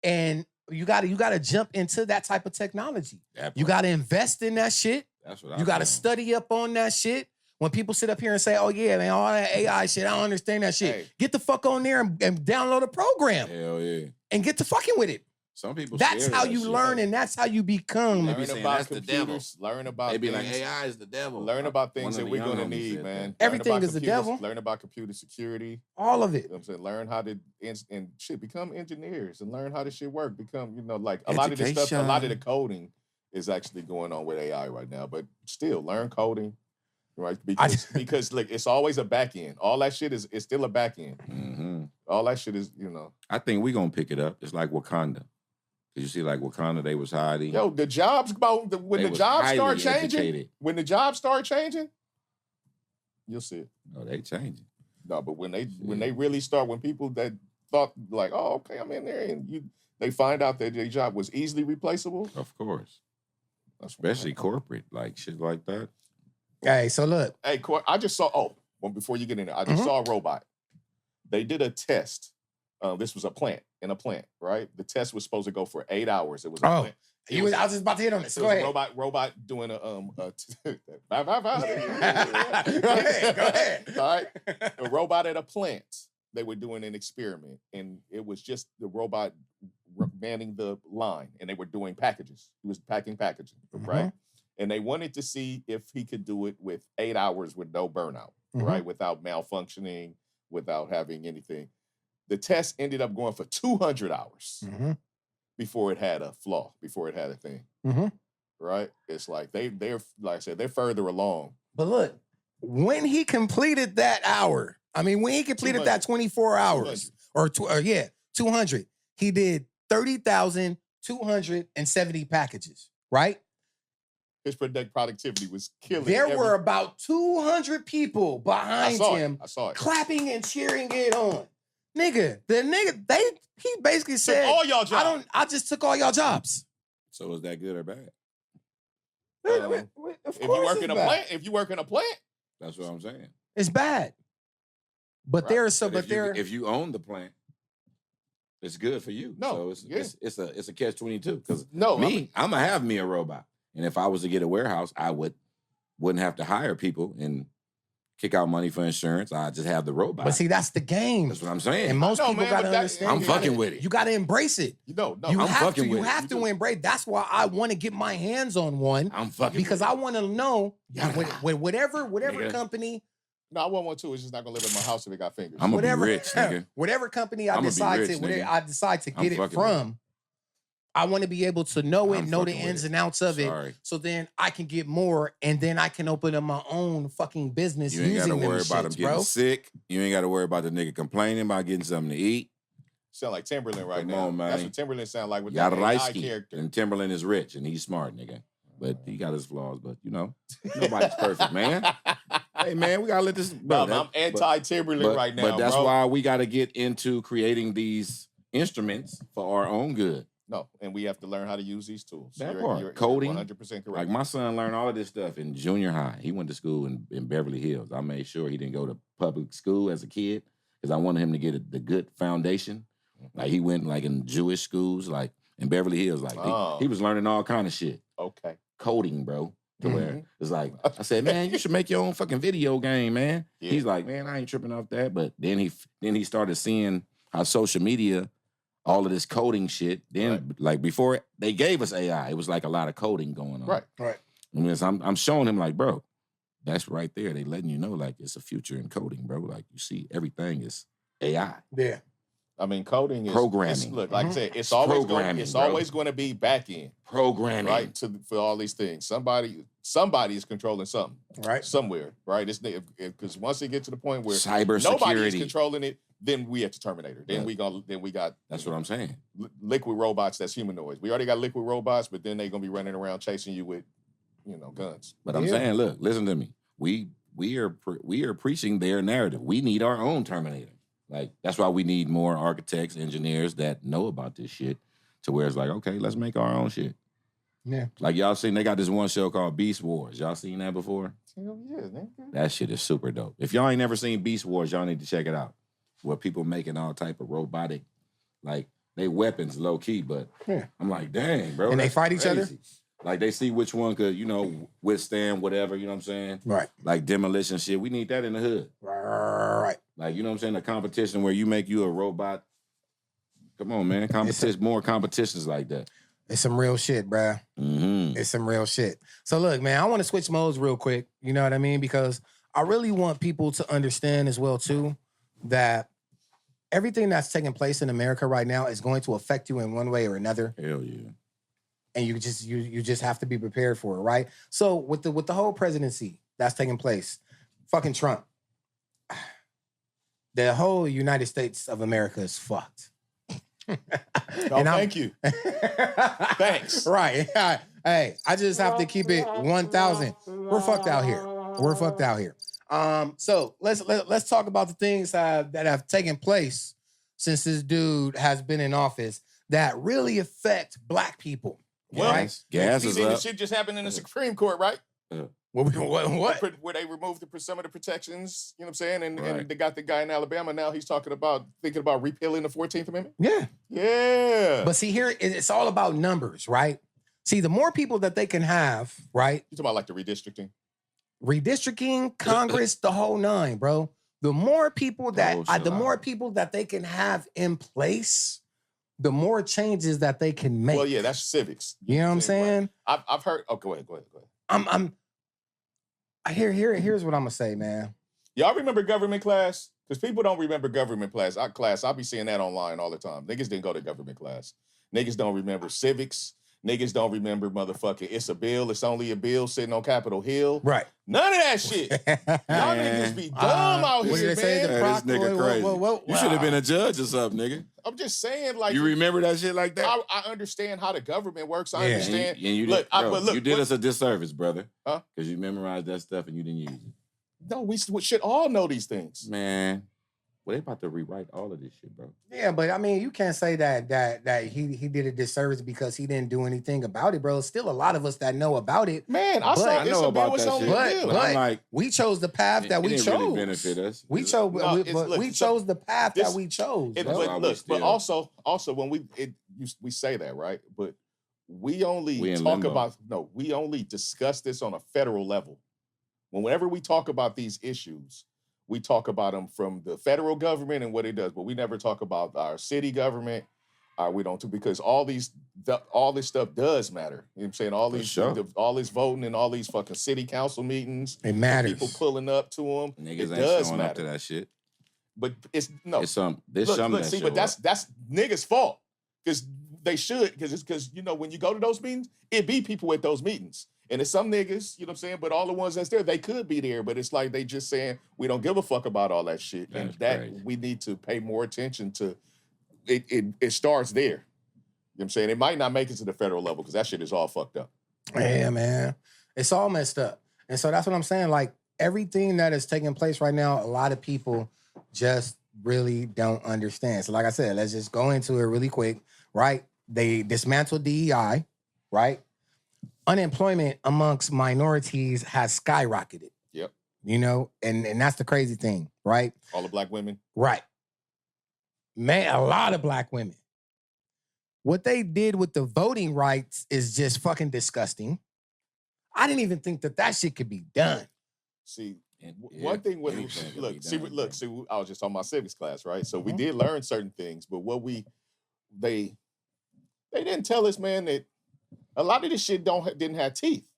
And you gotta jump into that type of technology. You gotta invest in that shit. That's what you gotta study up on that shit. When people sit up here and say, "Oh yeah, man, all that AI shit, I don't understand that shit." Get the fuck on there and download a program. Hell yeah. And get to fucking with it. Some people. That's how you learn, and that's how you become. Learn about computers. Learn about. They be things, like, AI is the devil. Learn about things that we're gonna need, man. Everything is the devil. Learn about computer security. All of it. You know what I'm saying, learn how to and shit. Become engineers and learn how this shit work. Become, like a lot of this stuff. A lot of the coding is actually going on with AI right now. But still, learn coding. Right, because like it's always a back end. All that shit is still a back end. Mm-hmm. All that shit is, I think we're gonna pick it up. It's like Wakanda. Cause you see, like Wakanda, they was hiding. Yo, the jobs when the jobs start changing. When the jobs start changing, you'll see it. No, they changing. No, but when they really start, when people that thought like, oh, okay, I'm in there, and they find out that their job was easily replaceable. Of course, especially corporate, like shit like that. Hey, so look. Hey, I just saw, before you get in there, I just saw a robot. They did a test. This was in a plant, right? The test was supposed to go for 8 hours. It was a plant. I was just about to hit on this. Go ahead. Robot doing a go ahead. All right. A robot at a plant. They were doing an experiment, and it was just the robot manning the line, and they were doing packages. He was packing packaging, right? And they wanted to see if he could do it with 8 hours with no burnout, right? Without malfunctioning, without having anything. The test ended up going for 200 hours before it had a flaw, before it had a thing, right? It's like they're like I said, they're further along. But look, when he completed that hour, when he completed that 24 hours, 200, he did 30,270 packages, right? His productivity was killing. There were about 200 people behind him clapping and cheering it on. He basically said, all y'all jobs. I just took all y'all jobs. So is that good or bad? If you work in a plant, that's what I'm saying. It's bad. But if you own the plant, it's good for you. No, so it's a catch-22. Because I'm gonna have me a robot. And if I was to get a warehouse, I wouldn't have to hire people and kick out money for insurance. I just have the robot. But see, that's the game. That's what I'm saying. And most people gotta understand. I'm fucking with it. You gotta embrace it. You have to embrace. That's why I want to get my hands on one. I'm fucking because I want to know whatever company. No, I want one too. It's just not gonna live in my house if it got fingers. I'm gonna be rich, nigga. Whatever company I decide to get it from. I want to be able to know it, know the ins and outs of it, so then I can get more, and then I can open up my own fucking business. You ain't got to worry about them getting sick. You ain't got to worry about the nigga complaining about getting something to eat. Sound like Timberland right now. On, man. That's what Timberland sound like with that AI character. And Timberland is rich, and he's smart, nigga. But he got his flaws, but nobody's perfect, man. Hey, man, we got to let this... I'm anti-Timberland right now, But that's why we got to get into creating these instruments for our own good. No, and we have to learn how to use these tools. You're coding, 100% correct. Like my son learned all of this stuff in junior high. He went to school in Beverly Hills. I made sure he didn't go to public school as a kid because I wanted him to get the good foundation. Like he went like in Jewish schools, like in Beverly Hills. Like he was learning all kind of shit. Okay, coding, bro. To where it's like I said, man, you should make your own fucking video game, man. Yeah. He's like, man, I ain't tripping off that. But then he started seeing how social media. All of this coding shit. Then, like before they gave us AI, it was like a lot of coding going on. Right. I'm showing him like, bro, that's right there. They letting you know like it's a future in coding, bro. Like you see, everything is AI. Yeah. Coding is programming. Look, like I said, it's always going to be back end programming, right? For all these things, somebody is controlling something, right? Somewhere, right? It's because once it gets to the point where cybersecurity, nobody is controlling it. Then we have to Terminator. Then we got. That's what I'm saying. Liquid robots that's humanoids. We already got liquid robots, but then they're gonna be running around chasing you with, guns. But I'm saying, look, listen to me. We are preaching their narrative. We need our own Terminator. Like that's why we need more architects, engineers that know about this shit. To where it's like, okay, let's make our own shit. Yeah. Like y'all seen, they got this one show called Beast Wars. Y'all seen that before? Hell yeah, nigga. That shit is super dope. If y'all ain't never seen Beast Wars, y'all need to check it out. Where people making all type of robotic, like they weapons low key, but Yeah. I'm like, dang, bro. And they that's fight each other? crazy. Like they see which one could, withstand whatever, you know what I'm saying? Right. Like demolition shit. We need that in the hood. Right. Like, you know what I'm saying? A competition where you make you a robot. Come on, man. Competition, more competitions like that. It's some real shit, bruh. Mm-hmm. It's some real shit. So look, man, I want to switch modes real quick. You know what I mean? Because I really want people to understand as well, too, that everything that's taking place in America right now is going to affect you in one way or another. Hell yeah. And you just have to be prepared for it, right? So with the whole presidency that's taking place, fucking Trump, the whole United States of America is fucked. Thank you. Thanks. Right. Hey, I just have to keep it 1,000. We're fucked out here. We're fucked out here. So let's talk about the things that have taken place since this dude has been in office that really affect black people. Well, right? Gas you is see the up. shit just happened in the Supreme Court, right? What? Where they removed some of the protections, you know what I'm saying? And Right. they got the guy in Alabama now. He's thinking about repealing the 14th Amendment. Yeah. Yeah. But see, here it's all about numbers, right? See, the more people that they can have, right? You talking about like the redistricting? Redistricting, Congress, the whole nine, bro. The more people the more people that they can have in place, the more changes that they can make. Well, yeah, that's civics. You know what I'm saying? Right. I've heard. Oh, go ahead. Here's what I'm gonna say, man. Y'all remember government class? Because people don't remember government class. I'll be seeing that online all the time. Niggas didn't go to government class. Niggas don't remember civics. Niggas don't remember motherfucking it's a bill. It's only a bill sitting on Capitol Hill. Right. None of that shit. Y'all niggas be dumb out what here, did they say? man. This nigga crazy. You should have been a judge or something, nigga. I'm just saying, like, You remember that shit like that? I understand how the government works. I Yeah. understand. And you look, you did us a disservice, brother. Huh? Because you memorized that stuff and you didn't use it. No, we should all know these things. Man, well, they about to rewrite all of this shit, bro. Yeah, but I mean, you can't say that he did a disservice because he didn't do anything about it, bro. Still a lot of us that know about it. Man, I saw I it's know a about bill. It's that only shit. a bill. But I'm like, we chose the path that it we didn't chose. really benefit us. We chose, No, we chose the path that we chose. It, bro. why but we look, but still- also when we say that, right? But we only We in talk limbo. about we only discuss this on a federal level. Whenever we talk about these issues, we talk about them from the federal government and what it does, but we never talk about our city government. We don't because all this stuff does matter. You know what I'm saying? All this voting and all these fucking city council meetings. It matters. People pulling up to them. Niggas it ain't does showing matter. up to that shit. But it's no. It's some. There's Look, something that see, show but up. that's niggas' fault because they should because when you go to those meetings, it be people at those meetings. And it's some niggas, you know what I'm saying? But all the ones that's there, they could be there. But it's like they just saying, we don't give a fuck about all that shit. That's and that crazy. we need to pay more attention to. It starts there. You know what I'm saying? It might not make it to the federal level because that shit is all fucked up. Yeah, man. It's all messed up. And so that's what I'm saying. Like, everything that is taking place right now, a lot of people just really don't understand. So like I said, let's just go into it really quick, right? They dismantled DEI, right? Unemployment amongst minorities has skyrocketed. Yep. You know, and that's the crazy thing, right? All the black women. Right. Man, a lot of black women. What they did with the voting rights is just fucking disgusting. I didn't even think that shit could be done. See, Yeah, one thing with anything can look, be done, bro. I was just on my civics class, right? So we did learn certain things, but they didn't tell us, man, that a lot of this shit didn't have teeth.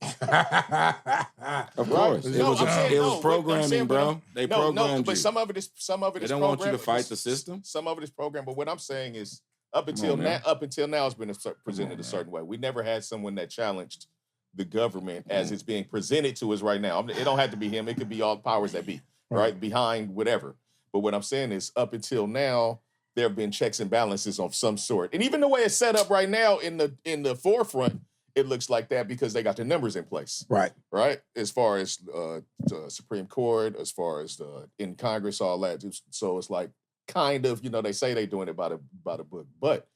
Of Right? course, No, I'm saying it no, was but I'm programming, saying, bro. They programmed but you. some of it is They don't want you to fight the system. Some of it is programmed, but what I'm saying is up Come until on now, now. it's been presented a certain way. We never had someone that challenged the government as it's being presented to us right now. It don't have to be him. It could be all the powers that be, right? Behind whatever. But what I'm saying is up until now, there have been checks and balances of some sort. And even the way it's set up right now in the forefront, it looks like that because they got the numbers in place. Right. Right? As far as the Supreme Court, as far as in Congress, all that. So it's like kind of, they say they're doing it by the book. But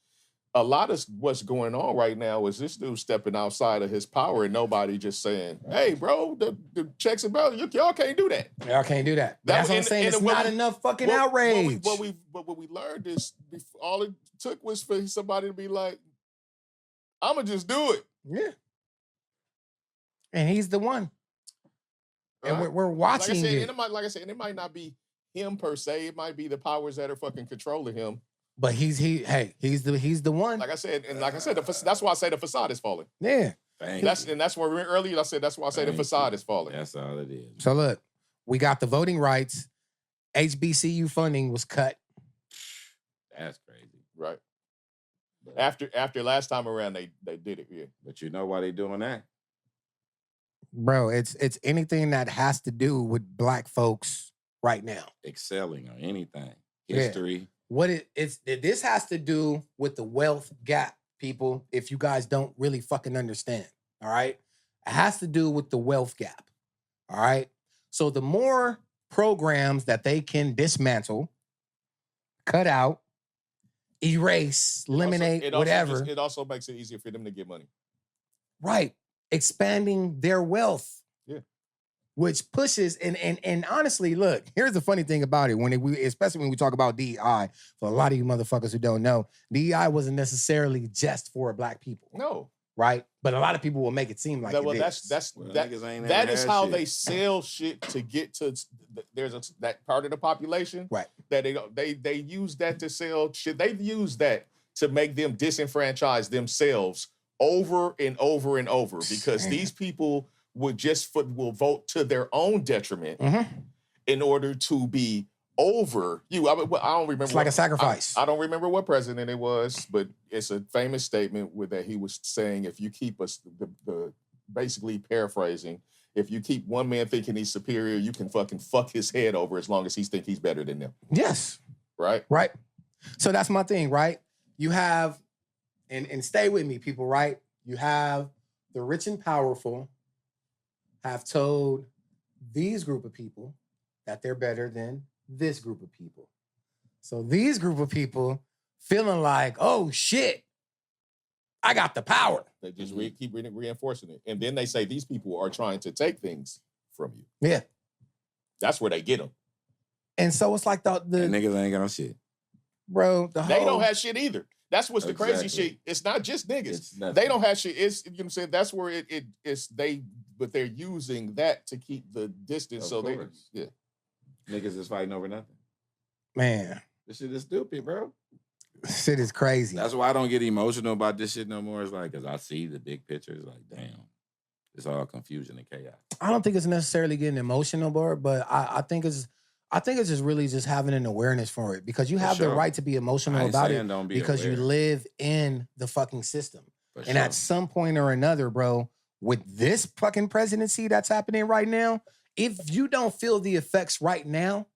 a lot of what's going on right now is this dude stepping outside of his power and nobody just saying, "Hey, bro, the checks and balances, y'all can't do that. Y'all can't do that." That's what I'm saying. It's not enough fucking outrage. What we learned is all it took was for somebody to be like, "I'm gonna just do it." Yeah. And he's the one. And we're watching it. Like I said, it might not be him per se. It might be the powers that are fucking controlling him. But he's the one. Like I said, that's why I say the facade is falling. Yeah. That's where earlier I said that's why I say the facade is falling. That's all it is. So look, we got the voting rights. HBCU funding was cut. That's crazy. Right. After last time around, they did it. Yeah. But you know why they doing that? Bro, it's anything that has to do with black folks right now. Excelling or anything. History. Yeah. This has to do with the wealth gap, people, if you guys don't really fucking understand. All right. It has to do with the wealth gap. All right. So the more programs that they can dismantle, cut out, erase, eliminate, whatever. It also makes it easier for them to get money. Right. Expanding their wealth. Yeah. Which pushes, and honestly, look, here's the funny thing about it. Especially when we talk about DEI, for a lot of you motherfuckers who don't know, DEI wasn't necessarily just for black people. No. Right? But a lot of people will make it seem like that is how they sell shit to get to that part of the population. Right. That they use that to sell shit. They've used that to make them disenfranchise themselves over and over and over because these people will vote to their own detriment in order to be over you. I don't remember. It's like a sacrifice. I don't remember what president it was, but it's a famous statement that he was saying, if you keep us, basically paraphrasing, if you keep one man thinking he's superior, you can fucking fuck his head over as long as he thinks he's better than them. Yes. Right? Right. So that's my thing, right? You have, and stay with me, people, right? You have the rich and powerful have told these group of people that they're better than this group of people. So these group of people feeling like, oh shit, I got the power. They just keep reinforcing it. And then they say these people are trying to take things from you. Yeah. That's where they get them. And so it's like the niggas ain't got no shit. Bro, they don't have shit either. That's what's the crazy shit. It's not just niggas. They don't have shit. It's, you know what I'm saying? That's where but they're using that to keep the distance. Niggas is fighting over nothing. Man. This shit is stupid, bro. Shit is crazy. That's why I don't get emotional about this shit no more. It's like, because I see the big picture. It's like, damn. It's all confusion and chaos. I don't think it's necessarily getting emotional, bro, but I think it's just really just having an awareness for it, because you have the right to be emotional about it because you live in the fucking system. And at some point or another, bro, with this fucking presidency that's happening right now, if you don't feel the effects right now,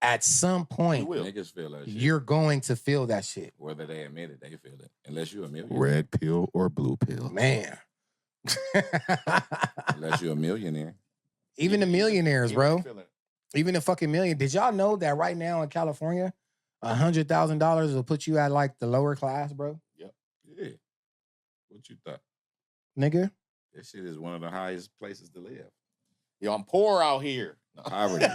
at some point, niggas feel that shit. You're going to feel that shit. Whether they admit it, they feel it. Unless you're a millionaire. Red pill or blue pill. Man. Unless you're a millionaire. Even the millionaires, bro. Even the fucking million. Did y'all know that right now in California, $100,000 will put you at like the lower class, bro? Yep. Yeah. What you thought? Nigga. This shit is one of the highest places to live. Yo, I'm poor out here. Poverty.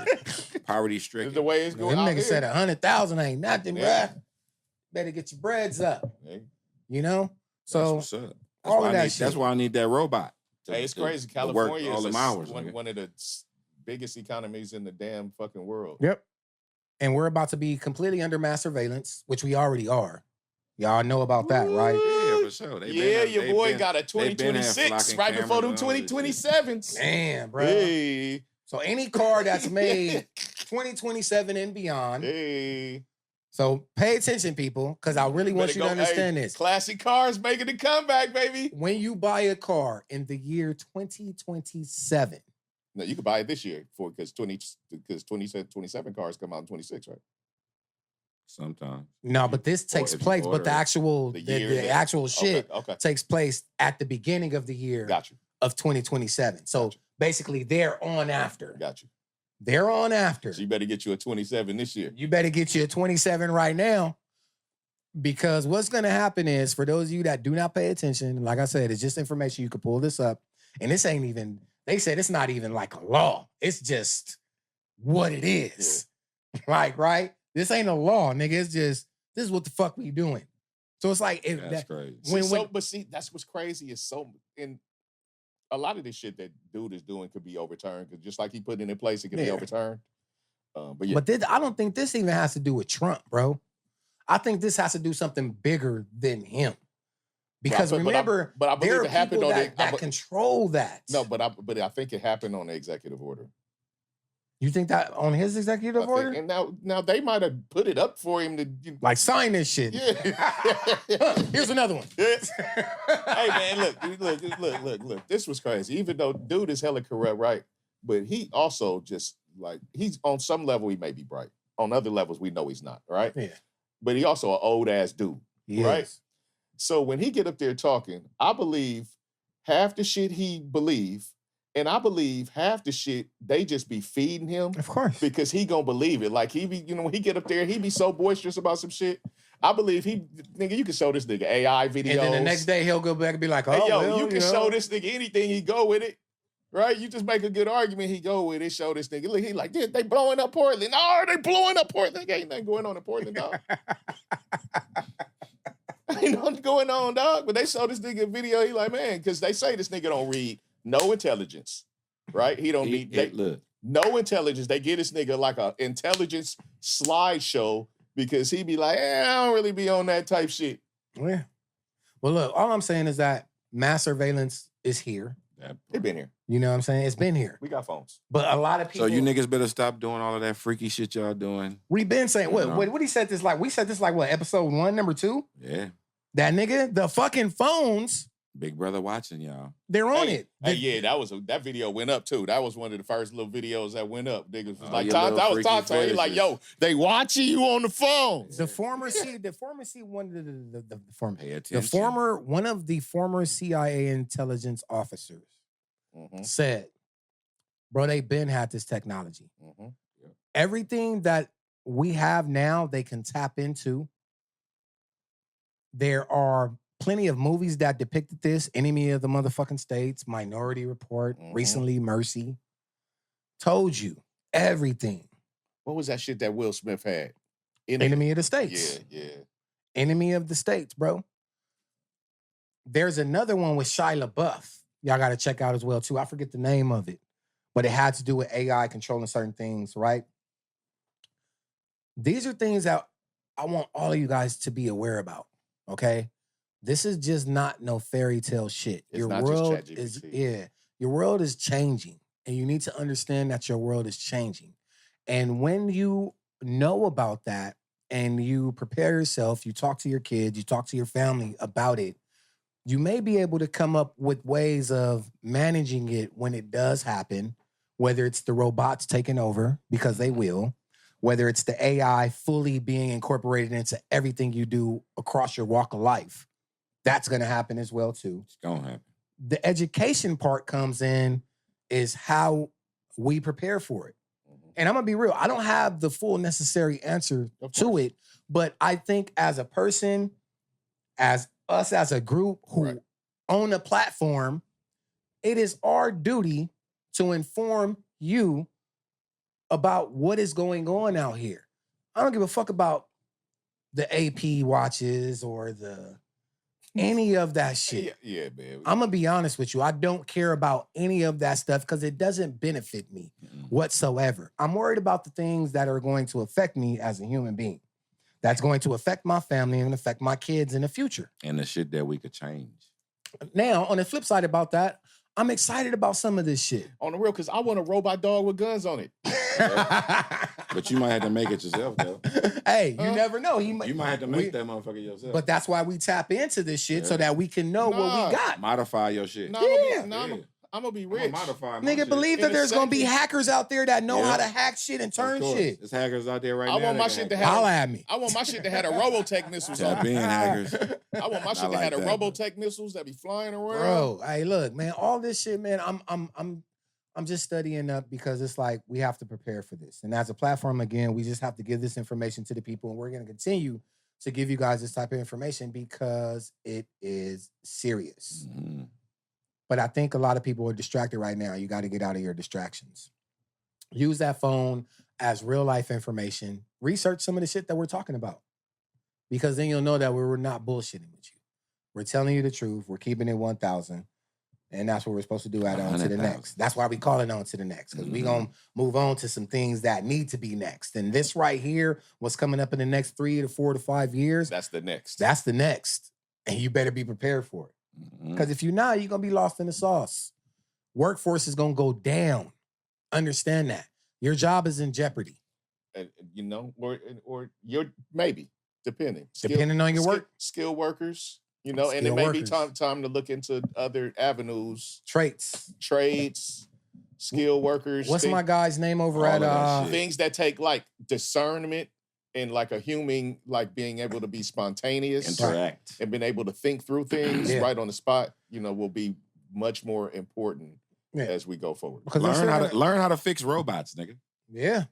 Poverty stricken. The way it's going. Them niggas said 100,000 ain't nothing, bruh. Better get your breads up. Hey. You know? So that's what's up. all of that shit. That's why I need that robot. Hey, it's crazy. California all is them hours, one of the biggest economies in the damn fucking world. Yep. And we're about to be completely under mass surveillance, which we already are. Y'all know about that, right? Yeah, for sure. Your boy got a 2026 right before them 2027s. Man, bro. Hey. So any car that's made 2027 and beyond. Hey. So pay attention, people, because I really want you to understand this. Classic cars making a comeback, baby. When you buy a car in the year 2027. No, you could buy it this year because 27 cars come out in 26, right? Sometimes. No, but this takes place, but the actual shit takes place at the beginning of the year of 2027. So basically, they're on after. Got you. They're on after. So you better get you a 27 this year. You better get you a 27 right now. Because what's going to happen is, for those of you that do not pay attention, like I said, it's just information. You can pull this up. And this ain't even, they said it's not even like a law. It's just what it is. Like, right? This ain't a law, nigga. It's just, this is what the fuck we doing. So it's like, That's crazy. But see, that's what's crazy is and a lot of this shit that dude is doing could be overturned, because just like he put it in place, it could be overturned. But yeah. But I don't think this even has to do with Trump, bro. I think this has to do something bigger than him. Because remember, but I believe there are it happened people on that control that. No, but I think it happened on the executive order. You think that on his executive order? And now they might have put it up for him to like sign this shit. Yeah. Here's another one. Hey man, look. This was crazy. Even though dude is hella corrupt, right? But he also just like, he's on some level he may be bright. On other levels we know he's not, right? Yeah. But he also an old ass dude, right? Is. So when he get up there talking, I believe half the shit he believe, and I believe half the shit they just be feeding him. Of course. Because he gonna believe it. Like he be, when he get up there, he be so boisterous about some shit. I believe nigga, you can show this nigga AI videos. And then the next day he'll go back and be like, oh, hey, yo, well, you can show this nigga anything, he go with it. Right? You just make a good argument, he go with it, show this nigga. Look, he like, they blowing up Portland. No, they blowing up Portland. Ain't nothing going on in Portland, dog. Ain't nothing going on, dog. But they show this nigga a video, he like, man, because they say this nigga don't read no intelligence. Right? He don't need no intelligence. They get this nigga like a intelligence slideshow because he be like, I don't really be on that type shit. Yeah. Well, look, all I'm saying is that mass surveillance is here. It been here. You know what I'm saying? It's been here. We got phones. But a lot of people. So you niggas better stop doing all of that freaky shit y'all doing. We've been saying, what he said this like? We said this like what, episode 1, number 2? Yeah. That nigga, the fucking phones. Big brother watching y'all. They're on it. Hey, yeah, that video went up too. That was one of the first little videos that went up. Niggas was like, that was Tonto. He like, yo, they watching you on the phone. The former one of the former CIA intelligence officers said, bro, they been had this technology. Everything that we have now, they can tap into. There are plenty of movies that depicted this. Enemy of the motherfucking States, Minority Report, recently Mercy. Told you everything. What was that shit that Will Smith had? Enemy of the States. Yeah. Enemy of the States, bro. There's another one with Shia LaBeouf. Y'all got to check out as well, too. I forget the name of it. But it had to do with AI controlling certain things, right? These are things that I want all of you guys to be aware about, okay? This is just not no fairy tale shit. It's not just your world is changing, and you need to understand that your world is changing. And when you know about that and you prepare yourself, you talk to your kids, you talk to your family about it, you may be able to come up with ways of managing it when it does happen, whether it's the robots taking over, because they will, whether it's the AI fully being incorporated into everything you do across your walk of life. That's going to happen as well, too. It's going to happen. The education part comes in is how we prepare for it. And I'm going to be real. I don't have the full necessary answer to it, but I think as a person, as us as a group who own a platform, it is our duty to inform you about what is going on out here. I don't give a fuck about the AP watches or any of that shit. Yeah, man. I'm going to be honest with you. I don't care about any of that stuff because it doesn't benefit me whatsoever. I'm worried about the things that are going to affect me as a human being. That's going to affect my family and affect my kids in the future. And the shit that we could change. Now, on the flip side about that, I'm excited about some of this shit. On the real, because I want a robot dog with guns on it. But you might have to make it yourself, though. Hey, you never know. You might have to make that motherfucker yourself. But that's why we tap into this shit so that we can know what we got. Modify your shit. I'm going to be rich. Nigga, believe that there's going to be hackers out there that know how to hack shit and turn shit. There's hackers out there right now. I want my shit to have. Holla at me. I want my shit to have a Robotech missiles on. Tap in, hackers. I want my shit to have a Robotech missiles that be flying around. Bro, hey, look, man, all this shit, man, I'm just studying up because it's like we have to prepare for this. And as a platform, again, we just have to give this information to the people, and we're going to continue to give you guys this type of information because it is serious. Mhm. But I think a lot of people are distracted right now. You got to get out of your distractions. Use that phone as real life information. Research some of the shit that we're talking about. Because then you'll know that we're not bullshitting with you. We're telling you the truth. We're keeping it 1,000. And that's what we're supposed to do at On to the 100,000. Next. That's why we call it On to the Next. Because we're going to move on to some things that need to be next. And this right here, what's coming up in the next 3 to 4 to 5 years, That's the next. that's the next. And you better be prepared for it. Because if you're not, you're going to be lost in the sauce. Workforce is going to go down. Understand that. Your job is in jeopardy. And, you know, or you're maybe, depending. Depending on your work. Skilled workers, you know, and it Skilled may workers. be time to look into other avenues, Traits. trades, skilled workers. What's my guy's name over All at of that shit. things that take like discernment and like a human, like being able to be spontaneous Interact. and being able to think through things Yeah. right on the spot, you know, will be much more important Yeah. as we go forward. Because I'm Learn sure how to fix robots, nigga. Yeah.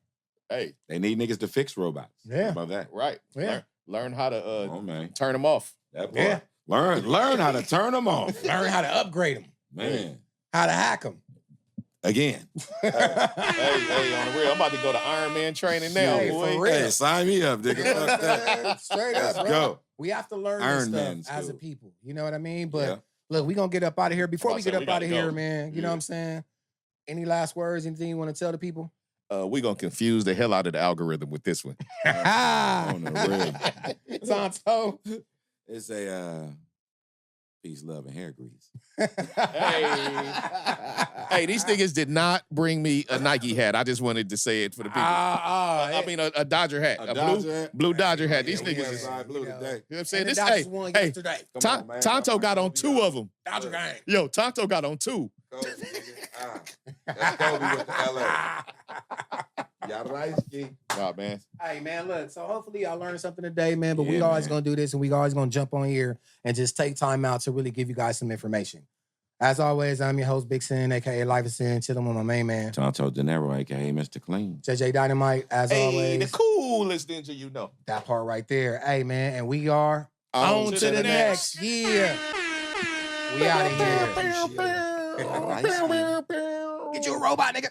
Hey, They need niggas to fix robots. Yeah. How about that? right. Yeah. Learn how to Oh man, turn them off. that part. Yeah. Learn how to turn them off, Learn how to upgrade them. man. How to hack them. Again, Hey, on the real, I'm about to go to Iron Man training now, Hey, boy. for real. hey, sign me up, nigga. Fuck that. Straight up, Let's bro. go. We have to learn Iron this Man stuff as a school. people. You know what I mean? But Yeah. look, we're going to get up out of here. Before I'm we about to get say, up we out of gotta here, go. man, you know what I'm saying? Any last words? Anything you want to tell the people? We're going to confuse the hell out of the algorithm with this one. On the real. Tonto. It's a peace, love, and hair grease. Hey, these niggas did not bring me a Nike hat. I just wanted to say it for the people. I mean, a Dodger hat. A A Dodger hat? blue Dodger hat. These Yeah, we niggas had is, side blue you know. today. you know what I'm And saying? the This, Dodgers hey, won hey, yesterday. Come on, man. Tonto got on 2 of them. Dodger gang. Yo, Tonto got on 2. Kobe, nigga. That's Kobe with the LA. Y'all right, Ski. Nah, man. Hey, man, look. So hopefully y'all learned something today, man. But we Yeah, always man. going to do this, and we always going to jump on here and just take time out to really give you guys some information. As always, I'm your host, Big Sin, a.k.a. Life is Sin, chilling with my main man, Tonto Dinero, aka Mr. Clean. JJ Dynamite, as Hey, always. the coolest ninja you know. That part right there. Hey, man, and we are on to the next. Yeah. We out of here. Get you a robot, nigga.